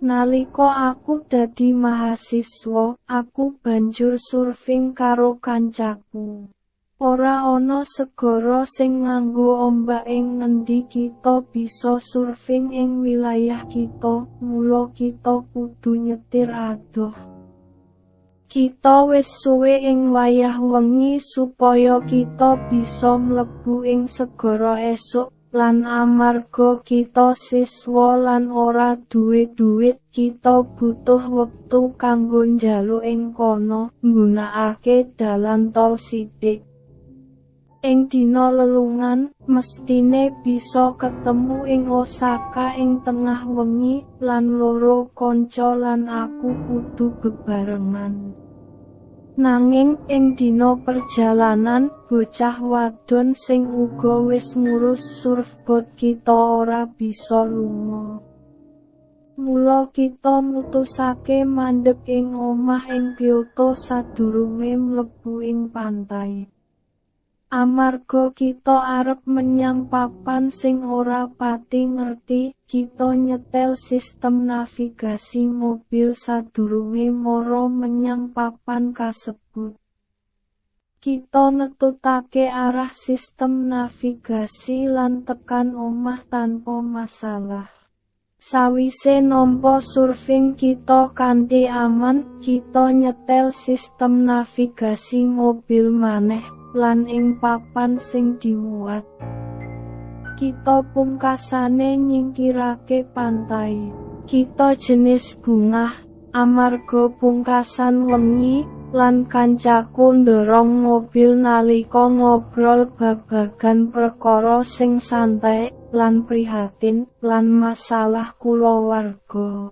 Nalika aku dadi mahasiswa, aku banjur surfing karo kancaku. Ora ana segara sing nganggo ombak ing ngendi kita bisa surfing ing wilayah kita, mula kita kudu nyetir adoh. Kita wis suwe ing wayah wengi supaya kita bisa mlebu ing segara esuk. Lan amarga kita siswa lan ora duwe duit, kita butuh wektu kanggo njaluk ing kono, nggunakake dalan tol sithik. Ing dina lelungan, mestine bisa ketemu ing Osaka ing tengah wengi, lan loro kanca lan aku kudu bebarengan. Nanging ing dina perjalanan, bocah wadon sing uga wis ngurus surfboard kita ora bisa lunga. Mula kita mutusake mandheg ing omah ing Kyoto sadurunge mlebu ing pantai. Amarga kita arep menyang papan sing ora pati ngerti, kita nyetel sistem navigasi mobil sadurunge mara menyang papan kasebut. Kita ngetutake arah sistem navigasi lan tekan omah tanpa masalah. Sawise nampa surfing kita kanthi aman, kita nyetel sistem navigasi mobil maneh. Lan ing papan sing dimuat, kita pungkasane nyingkirake pantai. Kita jenis bungah, amarga pungkasan wengi, lan kancaku ndorong mobil nalika ngobrol babagan perkara sing santai, lan prihatin, lan masalah kulawarga.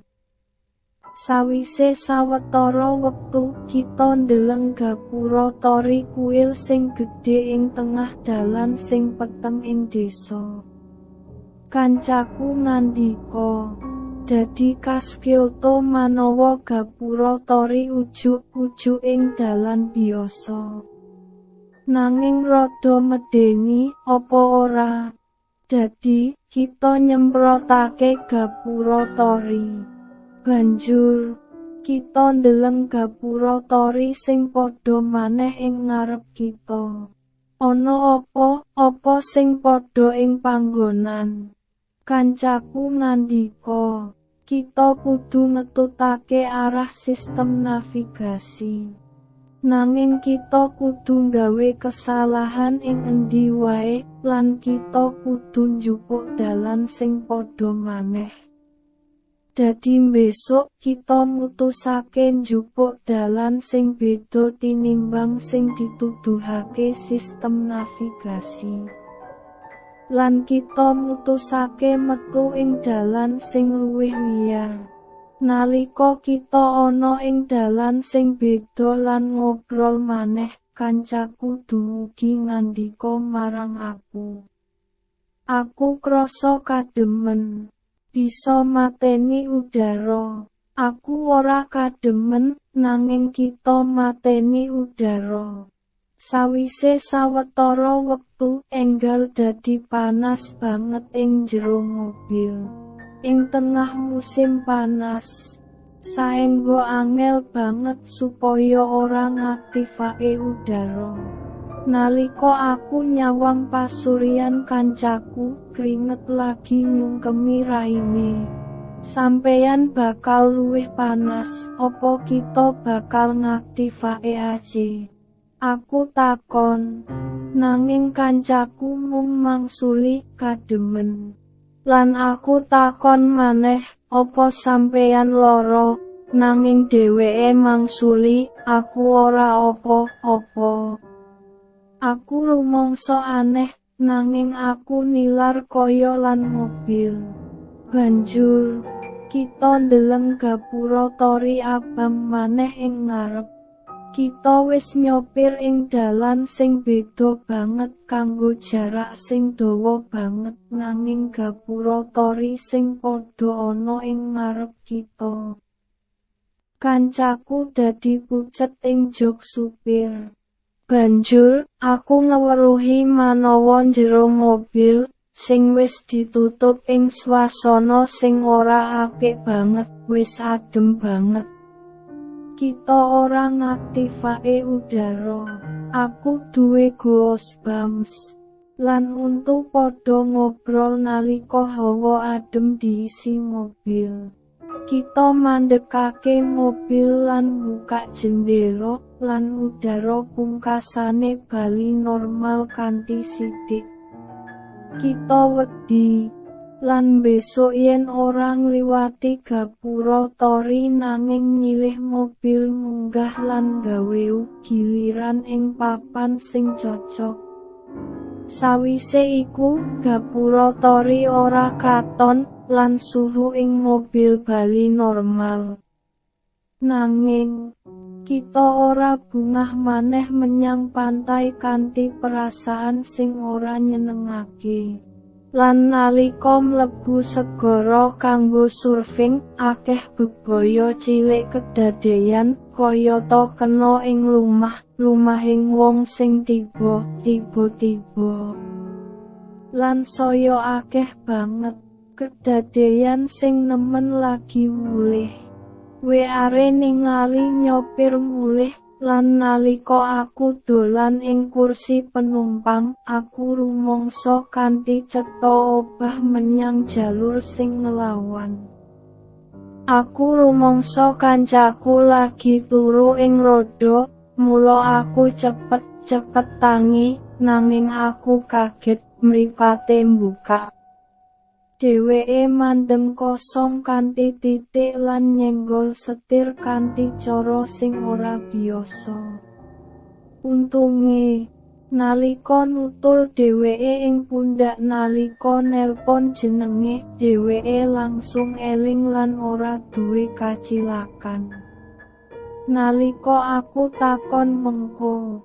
Sawise sawetara wektu, kita ndeleng gapura tori kuil sing gedhe ing tengah dalan sing peteng ing desa. Kancaku ngandika, dadi khas Kyoto manawa gapura tori ujug-ujug ing dalan biasa. Nanging rada medeni, apa ora? Dadi, kita nyemprotake gapura tori. Banjur, kita ndeleng gapura tori sing padha maneh ing ngarep kita. Ana apa sing padha ing panggonan? Kancaku ngandika, kita kudu ngetutake arah sistem navigasi. Nanging kita kudu nggawe kesalahan ing endi wae, lan kita kudu njupuk dalan sing padha maneh. Dadi besok kita mutusake njupuk dalan sing beda tinimbang sing dituduhake sistem navigasi. Lan kita mutusake metu ing dalan sing luwih liar. Nalika kita ana ing dalan sing beda lan ngobrol maneh, kancaku dumugi ngandika marang aku. Aku krasa kademen. Bisa mateni udara. Aku ora kademen, nanging kita mateni udara. Sawise sawetara wektu, enggal dadi panas banget ing jero mobil. Ing tengah musim panas, saengga angel banget supaya ora ngaktifake udara. Nalika aku nyawang pasuryan kancaku, kringet lagi nyungkemi raine. Sampeyan bakal luwih panas, apa kita bakal ngaktifake AC? Aku takon, nanging kancaku mung mangsuli kademen. Lan aku takon maneh, apa sampeyan lara? Nanging dheweke mangsuli, aku ora apa-apa. Aku rumangsa aneh, nanging aku nilar kaya lan mobil. Banjur, kita ndeleng gapura tori abang maneh ing ngarep. Kita wis nyopir ing dalan sing beda banget kanggo jarak sing dawa banget, nanging gapura tori sing padha ana ing ngarep kita. Kancaku dadi pucet ing jog supir. Banjur, aku ngeweruhi manawa njero mobil, sing wis ditutup ing swasana sing ora apik banget, wis adem banget. Kita ora ngaktifake udara. Aku duwe goosebumps. Lan untu padha ngobrol nalika hawa adem diisi mobil. Kita mandhekake mobil lan buka jendela, lan udara pungkasane bali normal kanthi sithik. Kita wedi, lan besok yen ora ngliwati gapura tori nanging nyilih mobil munggah lan gawe giliran ing papan sing cocok. Sawise iku, gapura tori ora katon, lan suhu ing mobil bali normal. Nanging, kita ora bungah maneh menyang pantai kanthi perasaan sing ora nyenengake. Lan nalika mlebu segara kanggo surfing, akeh bebaya cilik kedadeyan, kayata kena ing lumahing wong sing tiba-tiba. Lan saya akeh banget kedadeyan sing nemen lagi mulih. Are ningali nyopir mulih, lan nalika aku dolan ing kursi penumpang, aku rumangsa kanthi cetha obah menyang jalur sing nglawan. Aku rumangsa kancaku lagi turu ing roda, mula aku cepet tangi, nanging aku kaget mripate mbukak. Dheweke mandeng kosong kanthi titik lan nyenggol setir kanthi cara sing ora biasa. Untunge, nalika nutul dheweke ing pundhak nalika nelpon jenenge, dheweke langsung eling lan ora duwe kacilakan. Nalika aku takon mengko,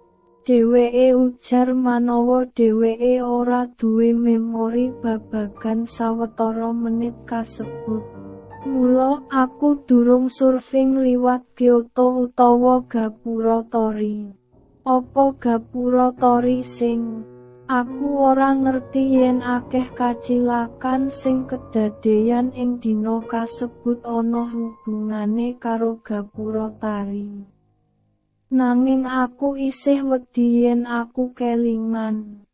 dheweke ujar manawa dheweke ora duwe memori babagan sawetara menit kasebut. Mula aku durung surfing liwat Kyoto utawa Gapura Tori. Apa Gapura Tori sing aku ora ngerti yen akeh kacilakan sing kedadeyan ing dina kasebut ana hubungane karo Gapura Tari. Nanging aku isih wedi yen aku kelingan.